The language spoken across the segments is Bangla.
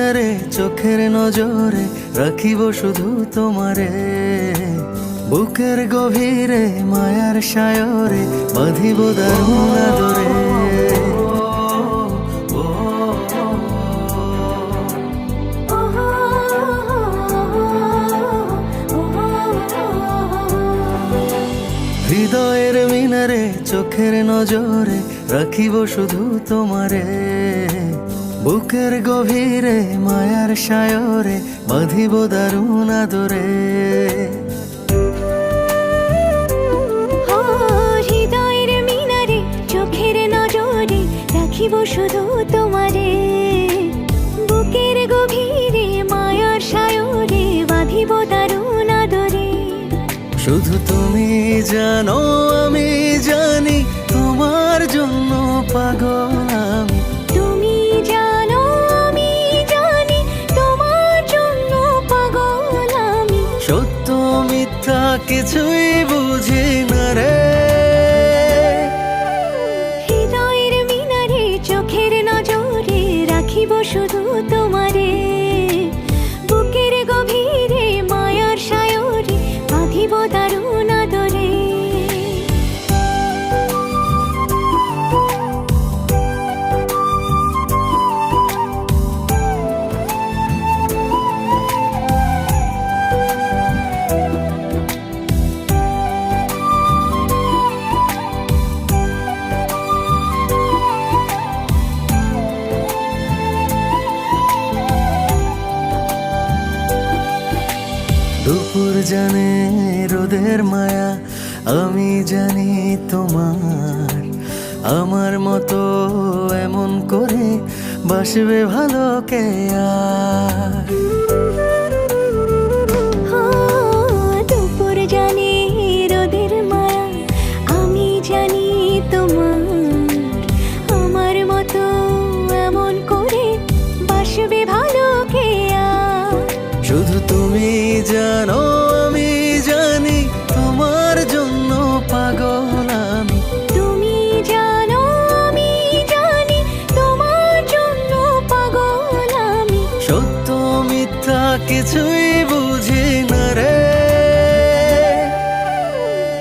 মিনারে চোখের নজরে রাখিব শুধু তোমারে, বুকের গভীরে মায়ার সায়রে বাঁধিব দারুণ আদরে। হৃদয়ের মিনারে চোখের নজরে রাখিব শুধু তোমারে, বুকের গভীরে মায়ার সায়রে বাঁধিব দারুণ আদরে। হৃদয়ের মিনারে চোখের নজরে রাখিব শুধু তোমারে, বুকের গভীরে মায়ার সায়রে বাঁধিব দারুণ আদরে। শুধু তুমি জানো আমি জানি তোমার জন্য পাগল আমি, তুমি জানো আমি জানি তোমার জন্য পাগল আমি। সত্য মিথ্যা কিছুই বুঝি না রে। হৃদয়ের মিনারে চোখের নজরে রাখিব শুধু তোমারে, বুকের গভীরে মায়ার সায়রে বাঁধিব দারুণ আদরে। দুপুর জানে রোদের মায়া আমি জানি তোমার, আমার মতো এমন করে বাসবে ভালো কে আর। দুপুর জানে রোদের মায়া আমি জানি তোমার, আমার মতো এমন করে বাসবে ভালো কে আর। শুধু তুমি জানো আমি জানি তোমার জন্য পাগল আমি, তুমি জানো আমি জানি তোমার জন্য পাগল আমি। সত্য মিথ্যা কিছুই বুঝি না রে।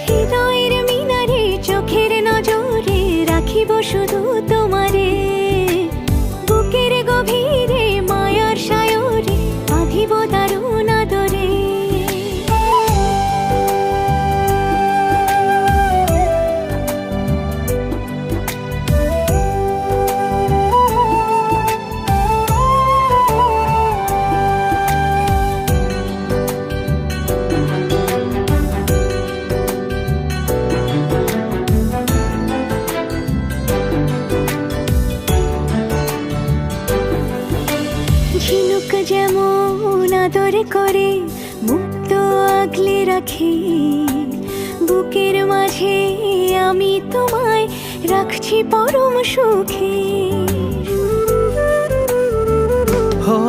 হৃদয়ের মিনারে চোখের নজরে রাখিব শুধু তোমারে, বুকের গভীরে মায়ার সায়রে বাঁধিব দারুণ আদরে। ঝিনুক যেমন আদর করে মুক্ত আগলে রাখি, বুকের মাঝে আমি তোমায় রাখছি পরম সুখে। হো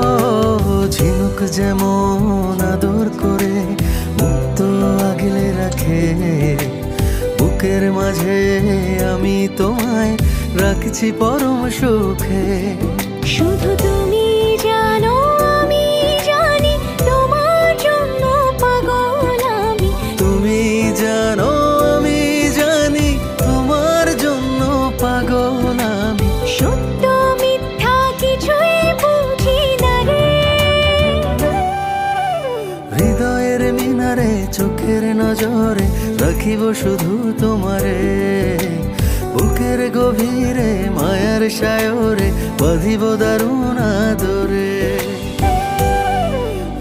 ঝিনুক যেমন আদর করে মুক্ত আগলে রাখে, বুকের মাঝে আমি তোমায় রাখছি পরম সুখে। শুধু তুমি জানো আমি জানি তোমার জন্য পাগল আমি, তুমি জানো আমি জানি তোমার জন্য পাগল আমি। সত্য মিথ্যা কিছুই বুঝি না রে। হৃদয়ের মিনারে চোখের নজরে রাখিব শুধু তোমারে, বুকের গভীরে মায়ার সায়রে বাঁধিব দারুণ আদরে।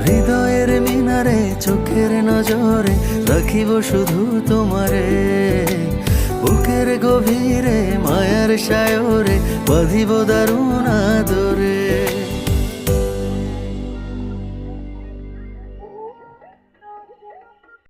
হৃদয়ের মিনারে চোখের নজরে রাখিব শুধু তোমারে, বুকের গভীরে মায়ার সায়রে বাঁধিব দারুণ আদরে।